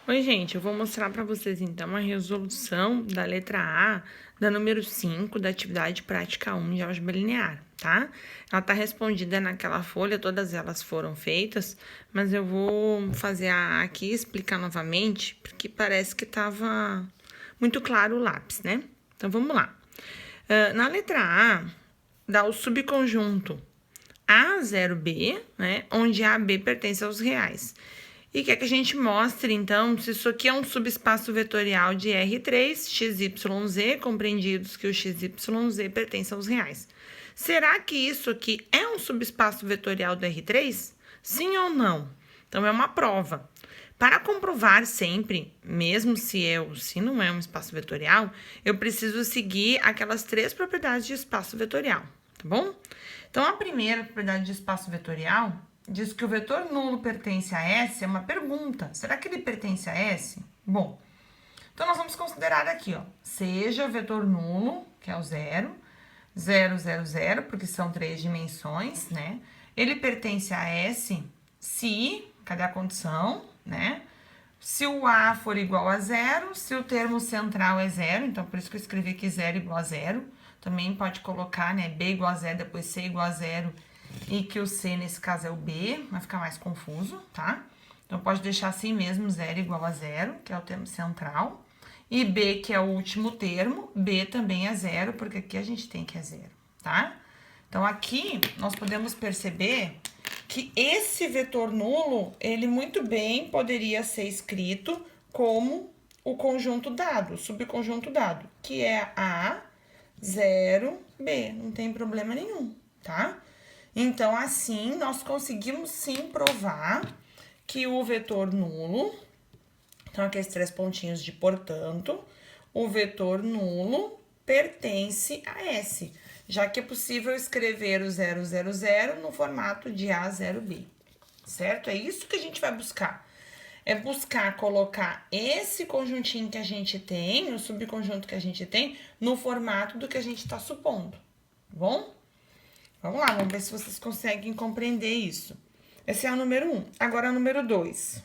Oi, gente, eu vou mostrar para vocês então a resolução da letra A, da número 5, da atividade prática 1 de álgebra linear, tá? Ela tá respondida naquela folha, todas elas foram feitas, mas eu vou fazer a A aqui e explicar novamente, porque parece que tava muito claro o lápis, né? Então, vamos lá. Na letra A, dá o subconjunto A0B, né, onde AB pertence aos reais. E quer que a gente mostre, então, se isso aqui é um subespaço vetorial de R3, XYZ, compreendidos que o XYZ pertence aos reais. Será que isso aqui é um subespaço vetorial do R3? Sim ou não? Então, é uma prova. Para comprovar sempre, mesmo se não é um espaço vetorial, eu preciso seguir aquelas 3 propriedades de espaço vetorial, tá bom? Então, a primeira propriedade de espaço vetorial diz que o vetor nulo pertence a S, é uma pergunta. Será que ele pertence a S? Bom, então nós vamos considerar aqui, ó, seja o vetor nulo, que é o 0, 0, 0, 0, porque são 3 dimensões, né? Ele pertence a S se, cadê a condição, né? Se o A for igual a 0, se o termo central é 0, então por isso que eu escrevi aqui 0 igual a 0. Também pode colocar, né, B igual a 0, depois C igual a 0, e que o C, nesse caso, é o B, vai ficar mais confuso, tá? Então, pode deixar assim mesmo, 0 igual a 0, que é o termo central. E B, que é o último termo, B também é 0, porque aqui a gente tem que é 0, tá? Então, aqui, nós podemos perceber que esse vetor nulo, ele muito bem poderia ser escrito como o conjunto dado, o subconjunto dado, que é A, 0, B, não tem problema nenhum, tá? Então, assim, nós conseguimos sim provar que o vetor nulo, então aqui esses 3 pontinhos de portanto, o vetor nulo pertence a S, já que é possível escrever o 0, 0, 0 no formato de A0B, certo? É isso que a gente vai buscar. É buscar colocar esse conjuntinho que a gente tem, o subconjunto que a gente tem, no formato do que a gente está supondo, tá bom? Vamos lá, vamos ver se vocês conseguem compreender isso. Esse é o número 1. Agora, o número 2.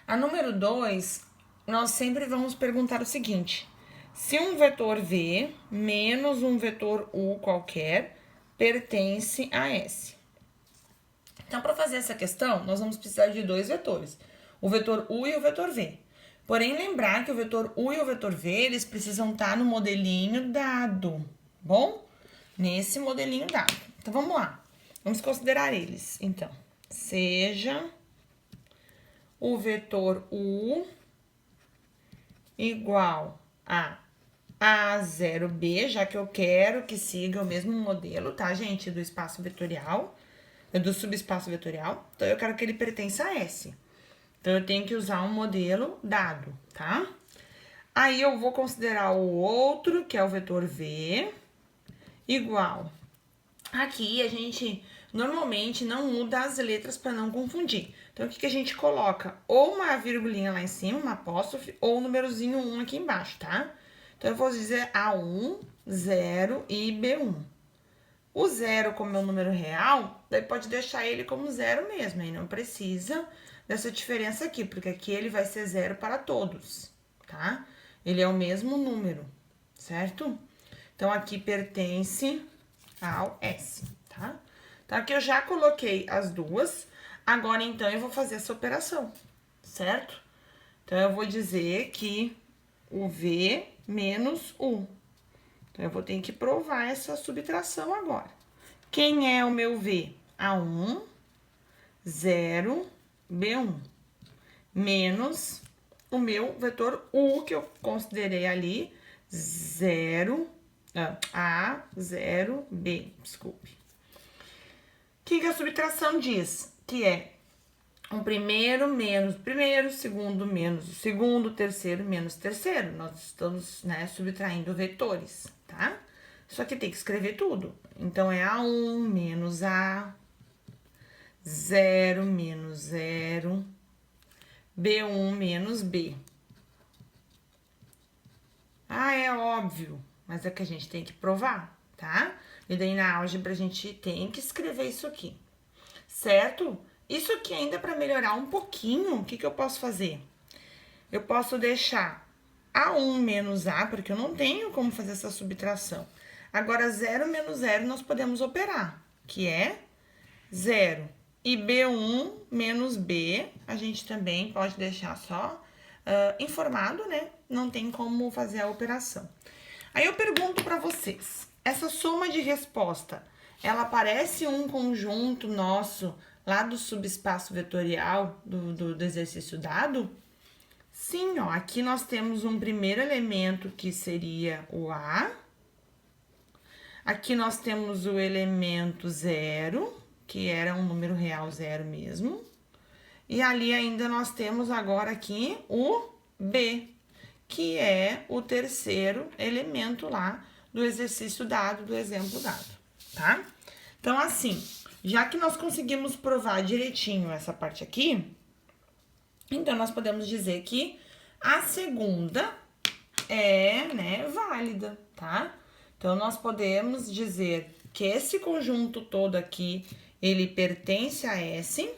A número 2, nós sempre vamos perguntar o seguinte: se um vetor V menos um vetor U qualquer pertence a S. Então, para fazer essa questão, nós vamos precisar de 2 vetores, o vetor U e o vetor V. Porém, lembrar que o vetor U e o vetor V, eles precisam estar no modelinho dado, bom? Nesse modelinho dado. Então, vamos lá. Vamos considerar eles. Então, seja o vetor U igual a A0B, já que eu quero que siga o mesmo modelo, tá, gente? Do espaço vetorial, do subespaço vetorial. Então, eu quero que ele pertença a S. Então, eu tenho que usar um modelo dado, tá? Aí, eu vou considerar o outro, que é o vetor V, igual. Aqui, a gente normalmente não muda as letras para não confundir. Então, o que a gente coloca? Ou uma virgulinha lá em cima, uma apóstrofe, ou o númerozinho 1 aqui embaixo, tá? Então, eu vou dizer A1, 0 e B1. O 0, como é um número real, daí pode deixar ele como 0 mesmo, aí não precisa dessa diferença aqui, porque aqui ele vai ser 0 para todos, tá? Ele é o mesmo número, certo? Então, aqui pertence ao S, tá? Então, aqui eu já coloquei as duas, agora, então, eu vou fazer essa operação, certo? Então, eu vou dizer que o V menos U. Então, eu vou ter que provar essa subtração agora. Quem é o meu V? A1, 0, B1. Menos o meu vetor U, que eu considerei ali, 0, A, 0, B, desculpe. O que a subtração diz? Que é um primeiro menos o primeiro, segundo menos o segundo, terceiro menos o terceiro. Nós estamos, né, subtraindo vetores, tá? Só que tem que escrever tudo. Então, é A1 menos A, 0 menos 0, B1 menos B. Ah, é óbvio, mas é que a gente tem que provar, tá? E daí, na álgebra, a gente tem que escrever isso aqui, certo? Isso aqui ainda para melhorar um pouquinho, o que eu posso fazer? Eu posso deixar A1 menos A, porque eu não tenho como fazer essa subtração. Agora, 0 menos 0 nós podemos operar, que é 0. E B1 menos B, a gente também pode deixar só informado, né? Não tem como fazer a operação. Aí eu pergunto para vocês, essa soma de resposta, ela parece um conjunto nosso lá do subespaço vetorial do exercício dado? Sim, ó, aqui nós temos um primeiro elemento que seria o A. Aqui nós temos o elemento 0, que era um número real 0 mesmo. E ali ainda nós temos agora aqui o B, que é o terceiro elemento lá do exercício dado, do exemplo dado, tá? Então, assim, já que nós conseguimos provar direitinho essa parte aqui, então nós podemos dizer que a segunda é, né, válida, tá? Então, nós podemos dizer que esse conjunto todo aqui, ele pertence a S,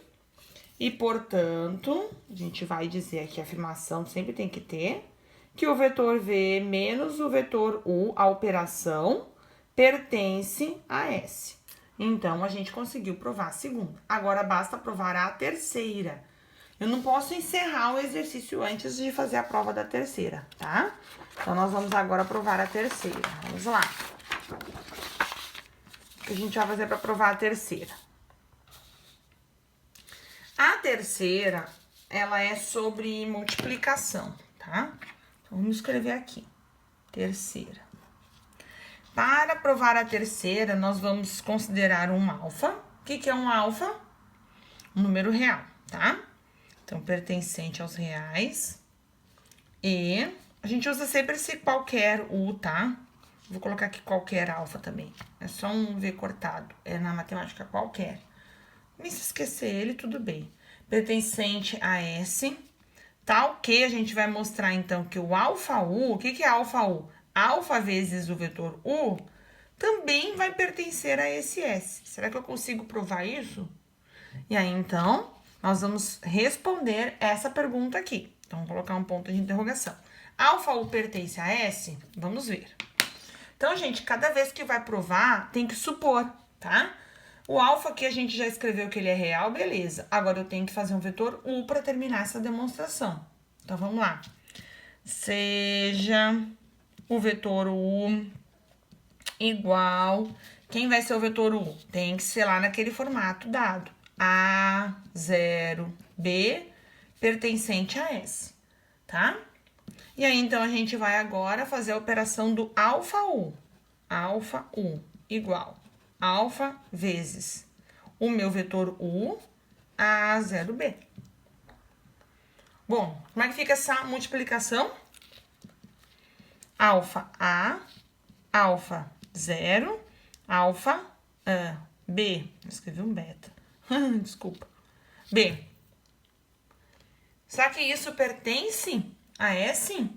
e, portanto, a gente vai dizer aqui, a afirmação sempre tem que ter, que o vetor V menos o vetor U, a operação, pertence a S. Então, a gente conseguiu provar a segunda. Agora, basta provar a terceira. Eu não posso encerrar o exercício antes de fazer a prova da terceira, tá? Então, nós vamos agora provar a terceira. Vamos lá. O que a gente vai fazer para provar a terceira? A terceira, ela é sobre multiplicação, tá? Então, vamos escrever aqui. Terceira. Para provar a terceira, nós vamos considerar um alfa. O que é um alfa? Um número real, tá? Então, pertencente aos reais. E a gente usa sempre esse qualquer U, tá? Vou colocar aqui qualquer alfa também. É só um V cortado. É na matemática qualquer. Nem se esquecer ele, tudo bem. Pertencente a S. Tal que a gente vai mostrar, então, que o alfa U... O que é alfa U? Alfa vezes o vetor U também vai pertencer a esse S. Será que eu consigo provar isso? E aí, então, nós vamos responder essa pergunta aqui. Então, vou colocar um ponto de interrogação. Alfa U pertence a S? Vamos ver. Então, gente, cada vez que vai provar, tem que supor, tá? O alfa aqui a gente já escreveu que ele é real, beleza. Agora, eu tenho que fazer um vetor U para terminar essa demonstração. Então, vamos lá. Seja o vetor U igual... Quem vai ser o vetor U? Tem que ser lá naquele formato dado. A0, B, pertencente a S, tá? E aí, então, a gente vai agora fazer a operação do alfa U. Alfa U igual alfa vezes o meu vetor U, A0B. Bom, como é que fica essa multiplicação? Alfa A, alfa 0, alfa B. Escrevi um beta. Desculpa. B. Será que isso pertence a S?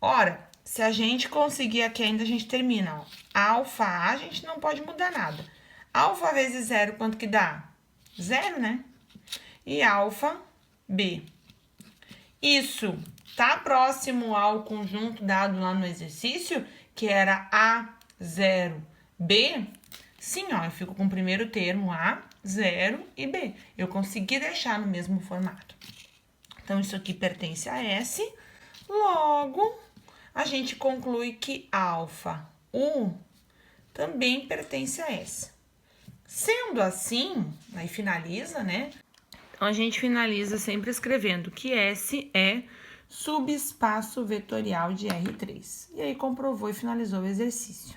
Ora, se a gente conseguir aqui ainda, a gente termina, ó. Alfa A, a gente não pode mudar nada. Alfa vezes 0, quanto que dá? 0, né? E alfa B. Isso tá próximo ao conjunto dado lá no exercício, que era A0B? Sim, ó, eu fico com o primeiro termo A, 0 e B. Eu consegui deixar no mesmo formato. Então, isso aqui pertence a S. Logo, a gente conclui que alfa U também pertence a S. Sendo assim, aí finaliza, né? Então, a gente finaliza sempre escrevendo que S é subespaço vetorial de R3. E aí, comprovou e finalizou o exercício.